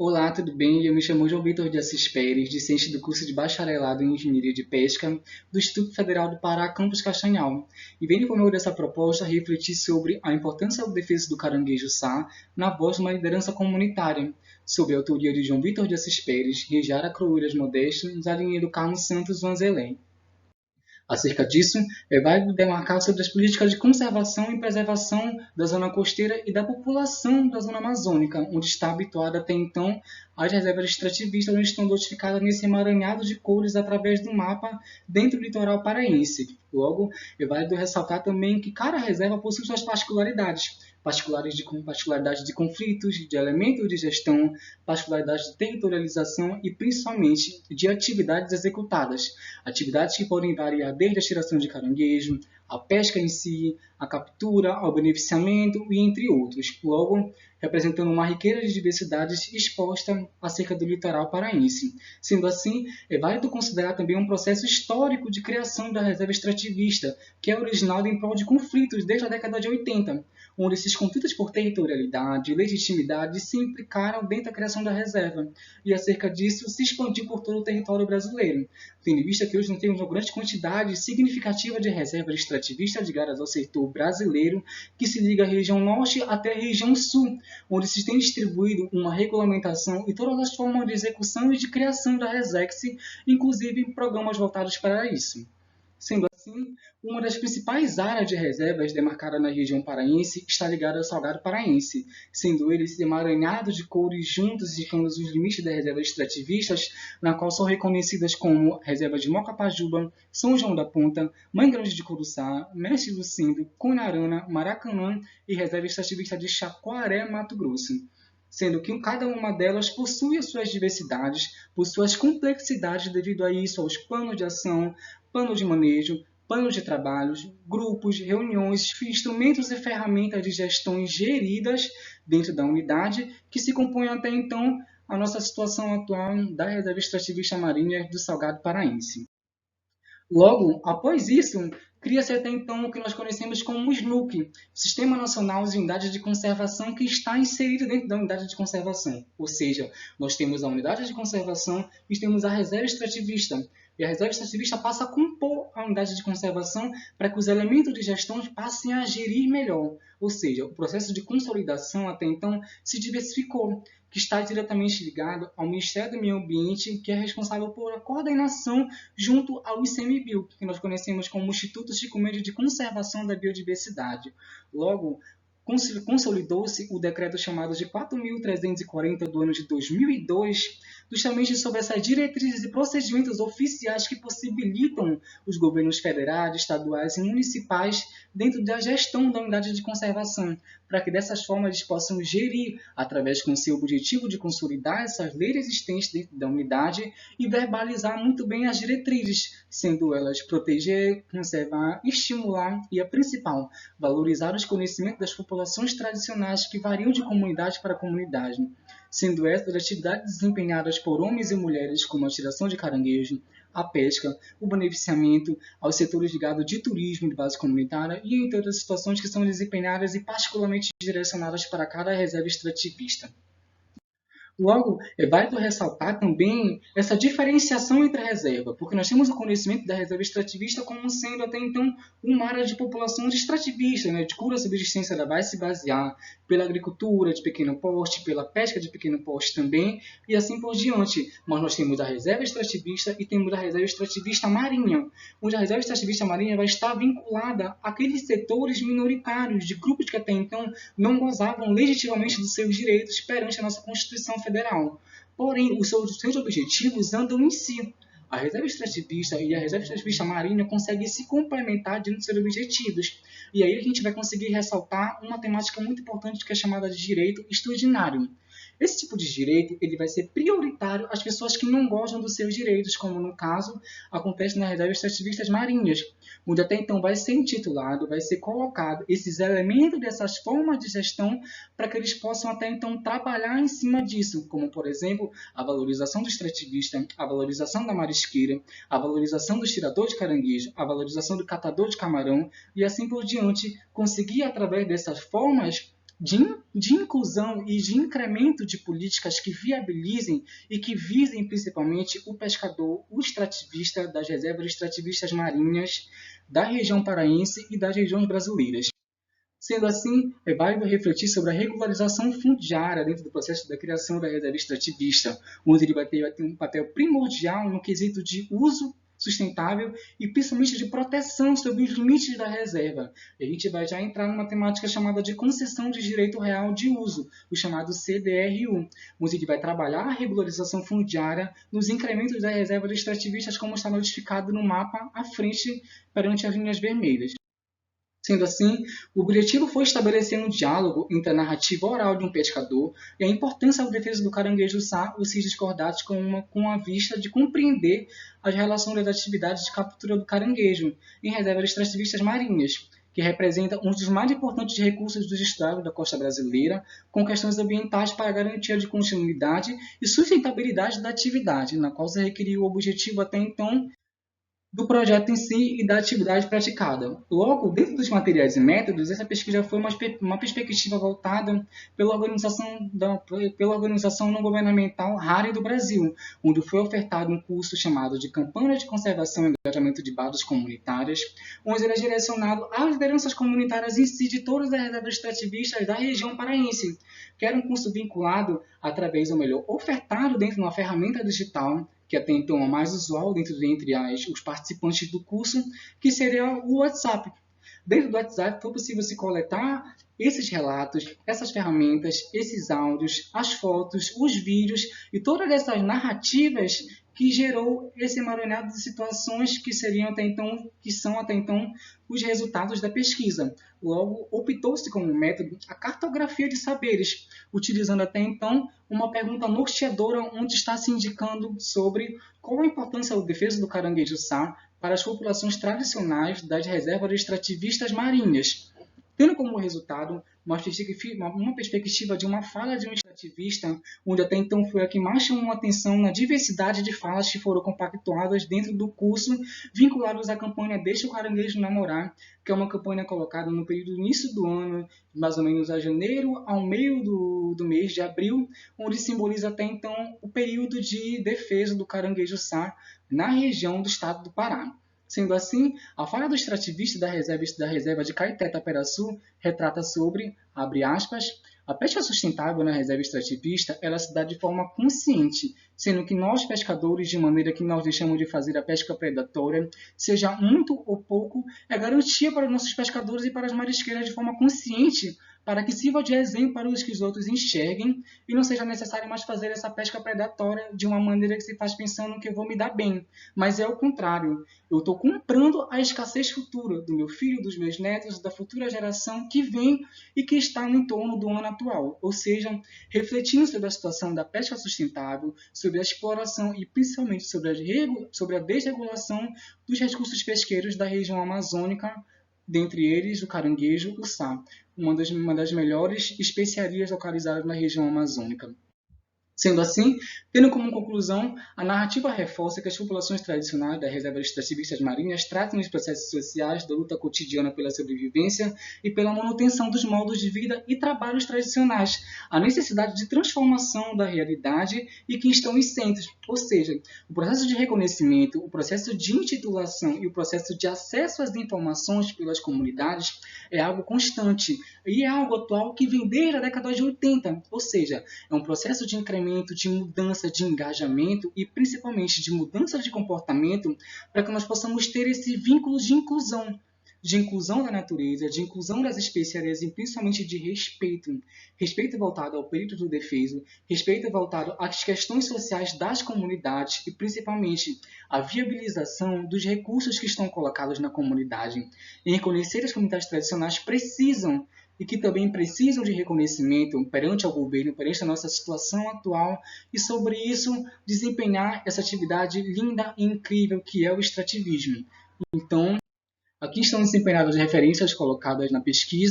Olá, tudo bem? Eu me chamo João Vitor de Assis Pérez, discente do curso de Bacharelado em Engenharia de Pesca do Instituto Federal do Pará, campus Castanhal. E venho por meio dessa proposta refletir sobre a importância da defesa do caranguejo-sá na voz de uma liderança comunitária, sob a autoria de João Vitor de Assis Pérez, Rejara Croueiras Modesto, da linha do Carlos Santos Vanzelém. Acerca disso, é válido demarcar sobre as políticas de conservação e preservação da zona costeira e da população da zona amazônica, onde está habituada até então as reservas extrativistas, onde estão notificadas nesse emaranhado de cores através do mapa dentro do litoral paraense. Logo, é válido ressaltar também que cada reserva possui suas particularidades de conflitos, de elementos de gestão, particularidades de territorialização e, principalmente, de atividades executadas. Atividades que podem variar desde a tiração de caranguejo, a pesca em si, a captura, ao beneficiamento e entre outros. Logo, representando uma riqueza de diversidades exposta acerca do litoral paraense. Sendo assim, é válido considerar também um processo histórico de criação da reserva extrativista, que é originado em prol de conflitos desde a década de 80, onde esses conflitos por territorialidade e legitimidade se implicaram dentro da criação da reserva, e acerca disso se expandiu por todo o território brasileiro, tendo em vista que hoje não temos uma grande quantidade significativa de reservas extrativistas ligadas ao setor brasileiro, que se liga à região norte até a região sul, onde se tem distribuído uma regulamentação e todas as formas de execução e de criação da RESEX, inclusive programas voltados para isso. Sendo assim, uma das principais áreas de reservas demarcada na região paraense está ligada ao Salgado Paraense, sendo eles emaranhados de cores juntos indicando os limites das reservas extrativistas, na qual são reconhecidas como reservas de Mocapajuba, São João da Ponta, Mãe Grande de Curuçá, Mestre Lucindo, Cunarana, Maracanã e reserva extrativista de Chacoaré, Mato Grosso, sendo que cada uma delas possui as suas diversidades, possui as complexidades devido a isso, aos planos de ação, plano de manejo, planos de trabalhos, grupos, reuniões, instrumentos e ferramentas de gestão geridas dentro da unidade, que se compõem até então a nossa situação atual da Reserva Extrativista Marinha do Salgado Paraense. Logo, após isso, cria-se até então o que nós conhecemos como o SNUC, Sistema Nacional de Unidades de Conservação, que está inserido dentro da unidade de conservação. Ou seja, nós temos a unidade de conservação e temos a reserva extrativista. E a reserva extrativista passa a compor a unidade de conservação para que os elementos de gestão passem a gerir melhor. Ou seja, o processo de consolidação até então se diversificou, que está diretamente ligado ao Ministério do Meio Ambiente, que é responsável por a coordenação junto ao ICMBio, que nós conhecemos como Instituto Chico Mendes de Conservação da Biodiversidade. Logo, consolidou-se o decreto chamado de 4.340 do ano de 2002, justamente sobre essas diretrizes e procedimentos oficiais que possibilitam os governos federais, estaduais e municipais dentro da gestão da unidade de conservação, para que dessas formas eles possam gerir, através com seu objetivo de consolidar essas leis existentes dentro da unidade e verbalizar muito bem as diretrizes, sendo elas proteger, conservar, estimular e a principal, valorizar os conhecimentos das populações tradicionais que variam de comunidade para comunidade, sendo essas atividades desempenhadas por homens e mulheres, como a tiração de caranguejo, a pesca, o beneficiamento aos setores ligados de turismo de base comunitária e entre outras situações que são desempenhadas e particularmente direcionadas para cada reserva extrativista. Logo, é válido ressaltar também essa diferenciação entre a reserva, porque nós temos o conhecimento da reserva extrativista como sendo até então uma área de população extrativista, de cura subsistência, ela vai se basear pela agricultura de pequeno porte, pela pesca de pequeno porte também, e assim por diante. Mas nós temos a reserva extrativista e temos a reserva extrativista marinha, onde a reserva extrativista marinha vai estar vinculada àqueles setores minoritários, de grupos que até então não gozavam legitimamente dos seus direitos perante a nossa Constituição Federal. Porém, os seus objetivos andam em si. A reserva extrativista e a reserva extrativista marinha conseguem se complementar dentro dos seus objetivos. E aí a gente vai conseguir ressaltar uma temática muito importante que é chamada de direito extraordinário. Esse tipo de direito ele vai ser prioritário às pessoas que não gostam dos seus direitos, como no caso acontece nas reservas extrativistas marinhas, onde até então vai ser intitulado, vai ser colocado esses elementos dessas formas de gestão para que eles possam até então trabalhar em cima disso, como por exemplo a valorização do extrativista, a valorização da marisqueira, a valorização do tirador de caranguejo, a valorização do catador de camarão e assim por diante, conseguir através dessas formas de inclusão e de incremento de políticas que viabilizem e que visem principalmente o pescador, o extrativista das reservas extrativistas marinhas da região paraense e das regiões brasileiras. Sendo assim, é válido refletir sobre a regularização fundiária dentro do processo da criação da reserva extrativista, onde ele vai ter um papel primordial no quesito de uso sustentável e principalmente de proteção sobre os limites da reserva. E a gente vai já entrar numa temática chamada de concessão de direito real de uso, o chamado CDRU, onde ele vai trabalhar a regularização fundiária nos incrementos das reservas extrativistas, como está notificado no mapa à frente perante as linhas vermelhas. Sendo assim, o objetivo foi estabelecer um diálogo entre a narrativa oral de um pescador e a importância da defesa do caranguejo-sá, os discordados com a vista de compreender as relações das atividades de captura do caranguejo em reservas extrativistas marinhas, que representa um dos mais importantes recursos dos estados da costa brasileira, com questões ambientais para a garantia de continuidade e sustentabilidade da atividade, na qual se requeria o objetivo até então do projeto em si e da atividade praticada. Logo, dentro dos materiais e métodos, essa pesquisa foi uma perspectiva voltada pela organização não governamental RARE do Brasil, onde foi ofertado um curso chamado de Campanha de Conservação e Engajamento de Bases Comunitárias, onde ele é direcionado às lideranças comunitárias em si de todas as reservas extrativistas da região paraense, que era um curso vinculado através, ou melhor, ofertado dentro de uma ferramenta digital que até então é mais usual entre os participantes do curso, que seria o WhatsApp. Dentro do WhatsApp foi possível se coletar esses relatos, essas ferramentas, esses áudios, as fotos, os vídeos e todas essas narrativas que gerou esse emaranhado de situações que são até então os resultados da pesquisa. Logo, optou-se como método a cartografia de saberes, utilizando até então uma pergunta norteadora onde está se indicando sobre qual a importância da defesa do caranguejo-sá para as populações tradicionais das reservas extrativistas marinhas, tendo como resultado uma perspectiva de uma fala de um extrativista, onde até então foi a que mais chamou a atenção na diversidade de falas que foram compactuadas dentro do curso, vinculadas à campanha Deixa o Caranguejo Namorar, que é uma campanha colocada no período do início do ano, mais ou menos a janeiro ao meio do mês de abril, onde simboliza até então o período de defesa do caranguejo-sá na região do estado do Pará. Sendo assim, a fala do extrativista da reserva de Caeté-Taperaçu retrata sobre, abre aspas, a pesca sustentável na reserva extrativista ela se dá de forma consciente, sendo que nós pescadores, de maneira que nós deixamos de fazer a pesca predatória, seja muito ou pouco, é garantia para os nossos pescadores e para as marisqueiras de forma consciente, para que sirva de exemplo para os que os outros enxerguem e não seja necessário mais fazer essa pesca predatória de uma maneira que se faz pensando que eu vou me dar bem. Mas é o contrário. Eu estou comprando a escassez futura do meu filho, dos meus netos, da futura geração que vem e que está no entorno do ano atual. Ou seja, refletindo sobre a situação da pesca sustentável, sobre a exploração e principalmente sobre a desregulação dos recursos pesqueiros da região amazônica, dentre eles o caranguejo, o sá, uma das melhores especiarias localizadas na região amazônica. Sendo assim, tendo como conclusão, a narrativa reforça que as populações tradicionais das reservas extrativistas marinhas tratam os processos sociais da luta cotidiana pela sobrevivência e pela manutenção dos modos de vida e trabalhos tradicionais, a necessidade de transformação da realidade e que estão em centros, ou seja, o processo de reconhecimento, o processo de intitulação e o processo de acesso às informações pelas comunidades é algo constante e é algo atual que vem desde a década de 80, ou seja, é um processo de incremento, de mudança de engajamento e principalmente de mudança de comportamento para que nós possamos ter esse vínculo de inclusão da natureza, de inclusão das especiarias e principalmente de respeito voltado ao período do defeso, respeito voltado às questões sociais das comunidades e principalmente a viabilização dos recursos que estão colocados na comunidade. E reconhecer as comunidades tradicionais precisam e que também precisam de reconhecimento perante ao governo, perante a nossa situação atual, e sobre isso desempenhar essa atividade linda e incrível que é o extrativismo. Então, aqui estão desempenhadas as referências colocadas na pesquisa,